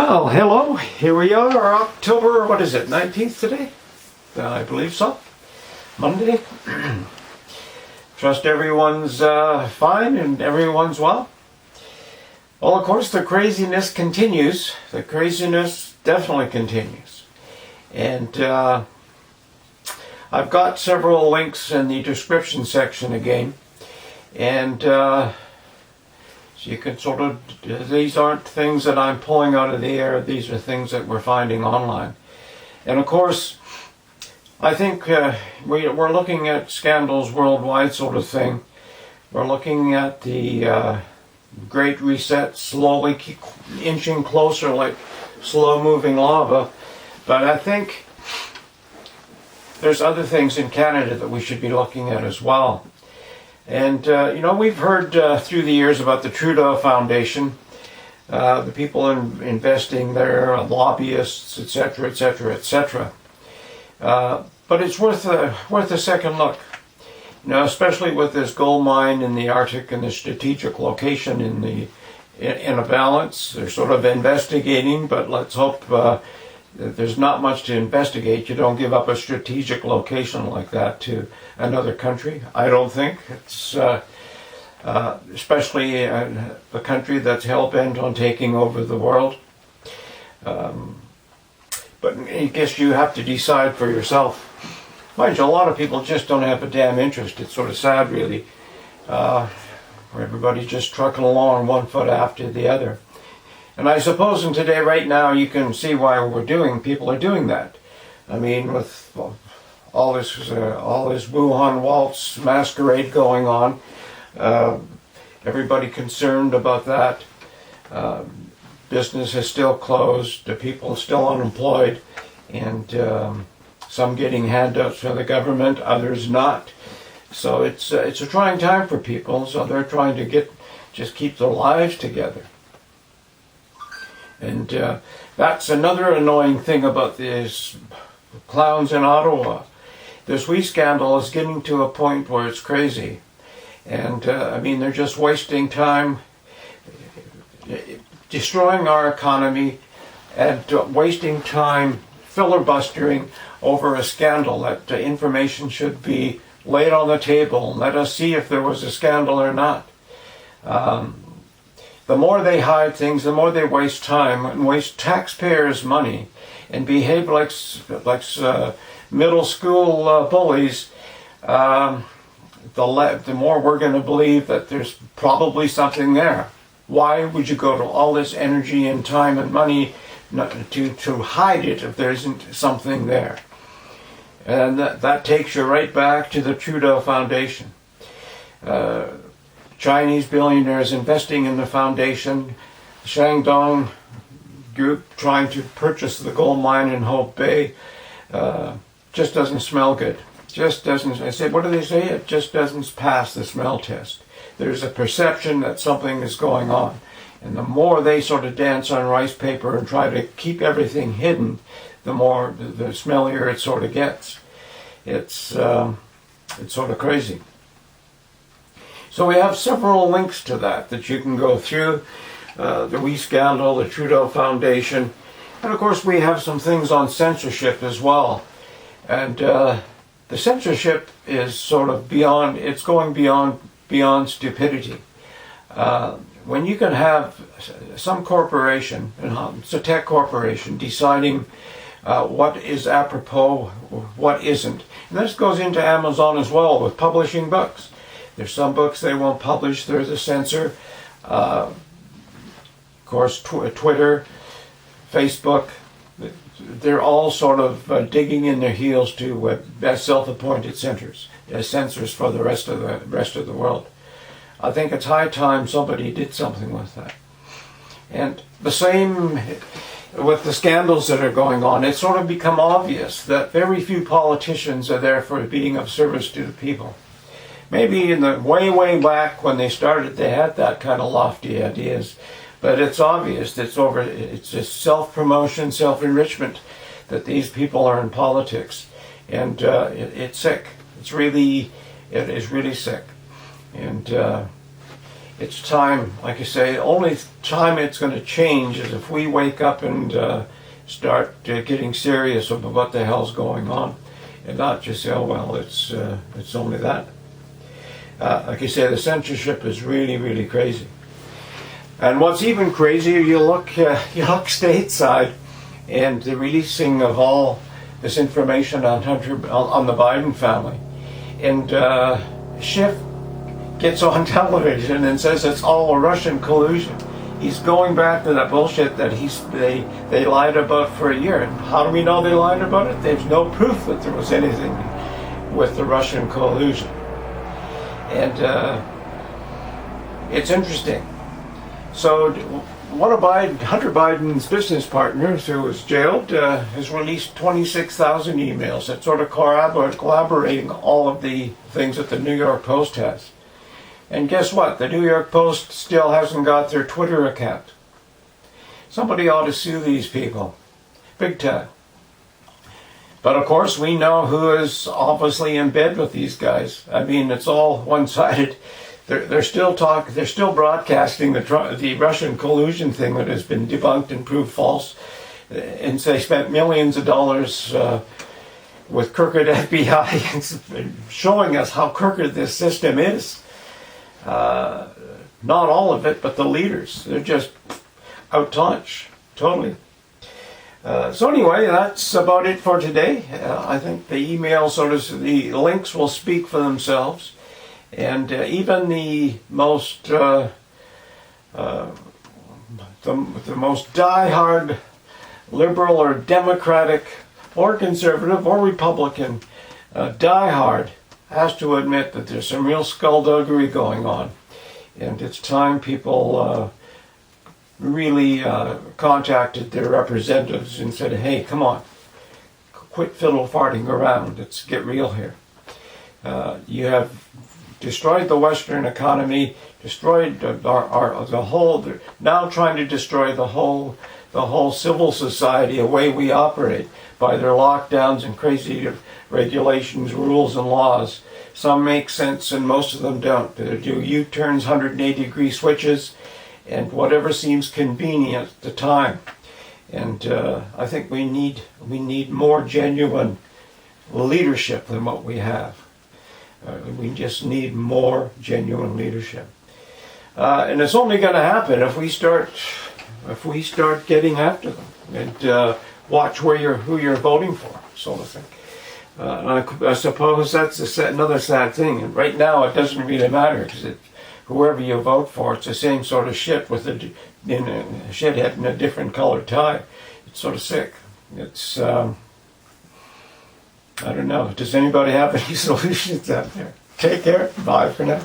Well, hello. Here we are, October, what is it, 19th today? I believe so. Monday. Trust everyone's fine and everyone's well. Well, of course, the craziness continues. The craziness definitely continues. And I've got several links in the description section again. And so you can sort of, these aren't things that I'm pulling out of the air. These are things that we're finding online. And of course, I think we're looking at scandals worldwide sort of thing. We're looking at the Great Reset slowly inching closer like slow-moving lava. But I think there's other things in Canada that we should be looking at as well. And, you know, we've heard through the years about the Trudeau Foundation, the people investing there, lobbyists, etc., etc., etc. But it's worth a second look. You know, especially with this gold mine in the Arctic and the strategic location in a balance. They're sort of investigating, but let's hope that there's not much to investigate. You don't give up a strategic location like that to another country, I don't think. It's especially a country that's hell-bent on taking over the world. But I guess you have to decide for yourself. Mind you, a lot of people just don't have a damn interest. It's sort of sad, really, where everybody's just trucking along one foot after the other. And I suppose in today, right now, you can see why people are doing that. I mean, with all this Wuhan waltz masquerade going on, everybody concerned about that. Business is still closed, the people are still unemployed, and some getting handouts from the government, others not. So it's a trying time for people, so they're trying to just keep their lives together. And that's another annoying thing about these clowns in Ottawa. This wee scandal is getting to a point where it's crazy. And I mean, they're just wasting time, destroying our economy, and wasting time filibustering over a scandal that information should be laid on the table and let us see if there was a scandal or not. The more they hide things, the more they waste time and waste taxpayers' money and behave like middle school bullies. The more we're going to believe that there's probably something there. Why would you go to all this energy and time and money to hide it if there isn't something there? And that takes you right back to the Trudeau Foundation. Chinese billionaires investing in the foundation, Shandong group trying to purchase the gold mine in Hope Bay, just doesn't smell good. Just doesn't. I said, what do they say? It just doesn't pass the smell test. There's a perception that something is going on. And the more they sort of dance on rice paper and try to keep everything hidden, the more, the smellier it sort of gets. It's sort of crazy. So we have several links to that you can go through. The wee scandal, the Trudeau Foundation, and of course we have some things on censorship as well. And the censorship is sort of beyond, it's going beyond stupidity. When you can have some corporation, it's a tech corporation, deciding what is apropos, what isn't. And this goes into Amazon as well with publishing books. There's some books they won't publish, there's a censor. Of course, Twitter, Facebook, they're all sort of digging in their heels to as self-appointed censors for the rest of the world. I think it's high time somebody did something with that. And the same with the scandals that are going on. It's sort of become obvious that very few politicians are there for being of service to the people. Maybe in the way back when they started, they had that kind of lofty ideas. But it's obvious it's just self-promotion, self-enrichment that these people are in politics. And it's sick. It is really sick. And it's time, like I say, the only time it's going to change is if we wake up and start getting serious about what the hell's going on, and not just say, oh well, it's only that. Like I say, the censorship is really, really crazy. And what's even crazier, you look stateside, and the releasing of all this information on on the Biden family, and Schiff gets on television and says it's all a Russian collusion. He's going back to that bullshit that they lied about for a year. And how do we know they lied about it? There's no proof that there was anything with the Russian collusion. And it's interesting. So one of Hunter Biden's business partners, who was jailed, has released 26,000 emails that sort of collaborating all of the things that the New York Post has. And guess what? The New York Post still hasn't got their Twitter account. Somebody ought to sue these people. Big time. But of course, we know who is obviously in bed with these guys. I mean, it's all one-sided. They're still broadcasting the Russian collusion thing that has been debunked and proved false. And they spent millions of dollars with crooked FBI showing us how crooked this system is. Not all of it, but the leaders. They're just out to lunch, totally. So anyway, that's about it for today. I think the email, the links will speak for themselves. And even the most diehard liberal or Democratic or conservative or Republican diehard has to admit that there's some real skullduggery going on. And it's time people really contacted their representatives and said, hey, come on, quit fiddle farting around. Let's get real here. You have destroyed the Western economy, destroyed the whole, now trying to destroy the whole civil society, the way we operate, by their lockdowns and crazy regulations, rules, and laws. Some make sense and most of them don't. They do U-turns, 180-degree switches, and whatever seems convenient at the time. And I think we need more genuine leadership than what we have. We just need more genuine leadership, and it's only going to happen if we start getting after them and watch who you're voting for, sort of thing. I suppose that's another sad thing. And right now, it doesn't really matter because whoever you vote for, it's the same sort of shit with a shithead in a different colored tie. It's sort of sick. It's I don't know. Does anybody have any solutions out there? Take care. Bye for now.